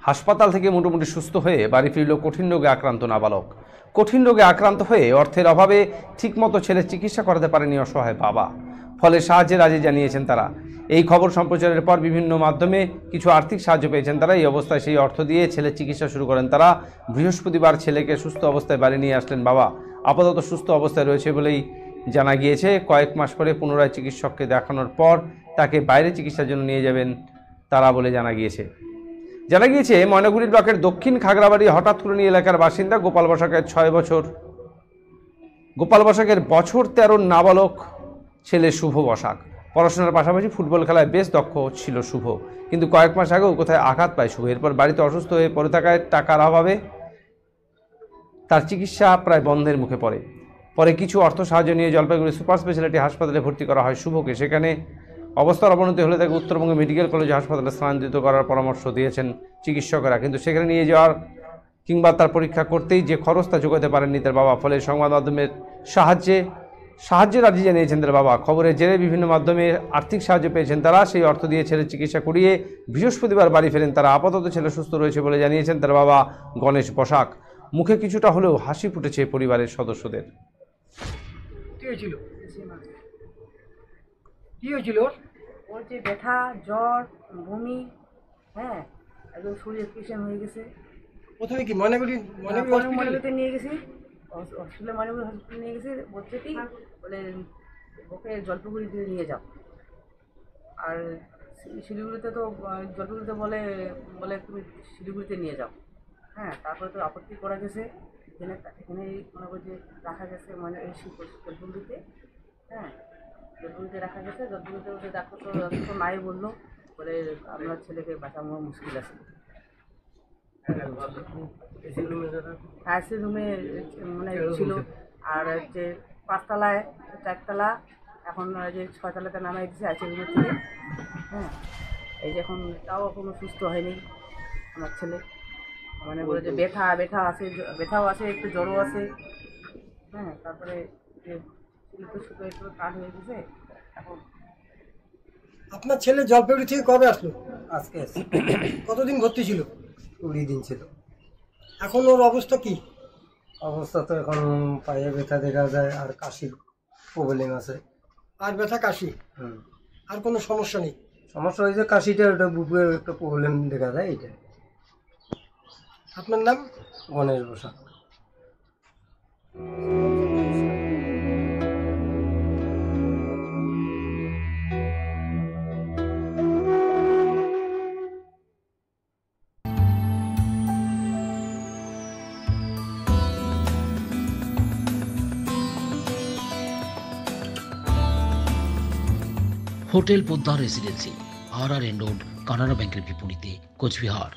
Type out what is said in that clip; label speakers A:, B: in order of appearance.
A: হাসপাতাল থেকে মোটামুটি সুস্থ হয়ে বাড়ি ফিরল কঠিন রোগে আক্রান্ত নাবালক। কঠিন রোগে আক্রান্ত হয়ে অর্থের অভাবে ঠিকমতো ছেলের চিকিৎসা করাতে পারেনি অসহায় বাবা, ফলে সাহায্যের আর্জি জানিয়েছেন তারা। এই খবর সম্প্রচারের পর বিভিন্ন মাধ্যমে কিছু আর্থিক সাহায্য পেয়েছেন তারা। এই অবস্থায় সেই অর্থ দিয়ে ছেলের চিকিৎসা শুরু করেন তারা। বৃহস্পতিবার ছেলেকে সুস্থ অবস্থায় বাড়ি নিয়ে আসলেন বাবা। আপাতত সুস্থ অবস্থায় রয়েছে বলেই জানা গিয়েছে। কয়েক মাস পরে পুনরায় চিকিৎসককে দেখানোর পর তাকে বাইরে চিকিৎসার জন্য নিয়ে যাবেন তারা বলে জানা গিয়েছে। ময়নাগুড়ি ব্লকের দক্ষিণ খাগড়াবাড়ি হঠাৎকুড়নি এলাকার বাসিন্দা গোপাল বসাকের 6 বছর গোপাল বসাকের বছর 13 নাবালক ছেলে শুভ বসাক। পড়াশোনার পাশাপাশি ফুটবল খেলায় বেশ দক্ষ ছিল শুভ, কিন্তু কয়েক মাস আগেও কোথায় আঘাত পায় শুভ। এরপর বাড়িতে অসুস্থ হয়ে পড়ে থাকায় টাকার অভাবে তার চিকিৎসা প্রায় বন্ধের মুখে পড়ে। পরে কিছু অর্থ সাহায্য নিয়ে জলপাইগুড়ি সুপার স্পেশালিটি হাসপাতালে ভর্তি করা হয় শুভকে। সেখানে অবস্থার অবনতি হলে তাকে উত্তরবঙ্গ মেডিকেল কলেজ হাসপাতালে স্থানান্তরিত করার পরামর্শ দিয়েছেন চিকিৎসকেরা, কিন্তু সেখানে নিয়ে যাওয়ার কিংবা তার পরীক্ষা করতেই যে খরচ তা যোগাতে পারেননি তার বাবা। ফলে সংবাদ মাধ্যমের সাহায্যের আর্জি জানিয়েছেন তার বাবা। খবরের জেরে বিভিন্ন মাধ্যমে আর্থিক সাহায্য পেয়েছেন তারা। সেই অর্থ দিয়ে ছেলের চিকিৎসা করিয়ে বৃহস্পতিবার বাড়ি ফেরেন তারা। আপাতত ছেলে সুস্থ রয়েছে বলে জানিয়েছেন তার বাবা গণেশ বসাক। মুখে কিছুটা হলেও হাসি ফুটেছে পরিবারের সদস্যদের।
B: কি হয়েছিল ওর যে ব্যথা, জ্বর, বমি, হ্যাঁ একদম শরীর পেশেন্ট হয়ে গেছে।
C: প্রথমে কি ময়নাগুড়িতে
B: নিয়ে গেছি, হসপিটালে ময়নাগুড়ি হসপিটালে নিয়ে গেছি। বলছে কি বলে ওকে জলপাইগুড়িতে নিয়ে যাও। আর শিলিগুড়িতে তো জলপাইগুড়িতে বলে তুমি শিলিগুড়িতে নিয়ে যাও। হ্যাঁ, তারপরে তো আপত্তি করা গেছে। এখানে মনে করছে রাখা গেছে মানে এই জলপাইগুড়িতে। হ্যাঁ, জলপাইগুড়িতে রাখা গেছে। জলপাইগুড়িতে ওদের ডাক্তার তো নাই বললো, বলে আপনার ছেলেকে বাঁচানো মুশকিল আছে। আইসি রুমে মানে ছিল। আর যে 5 তলায় 4 তলা, এখন যে 6 তলাতে নামাই দিচ্ছে আইসি রুমের থেকে। হ্যাঁ, এই যে এখন তাও কোনো সুস্থ হয়নি আমার ছেলে। মানে বলে যে ব্যথাও আছে, একটু জ্বরও আছে। হ্যাঁ, তারপরে যে শুকিয়ে একটু কাঠ হয়ে গেছে। এখন
C: আপনার ছেলে জলপাইগুড়ি থেকে কবে আসলো?
D: আজকে
C: কতদিন ভর্তি ছিল?
D: 20 দিন ছিল।
C: এখন ওর অবস্থা কি?
D: অবস্থা তো এখন পায়ে ব্যথা দেখা যায় আর কাশির প্রবলেম আছে।
C: আর ব্যথা, কাশি, আর কোনো সমস্যা নেই?
D: সমস্যা হয়েছে কাশিটা, ওটা বুকের একটা প্রবলেম দেখা যায়। এটা।
C: আপনার নাম?
D: Ganesh Basak.
E: Hotel Poddar residency, RRN road, Canara ব্যাংকের বিপরীতে, কোচবিহার।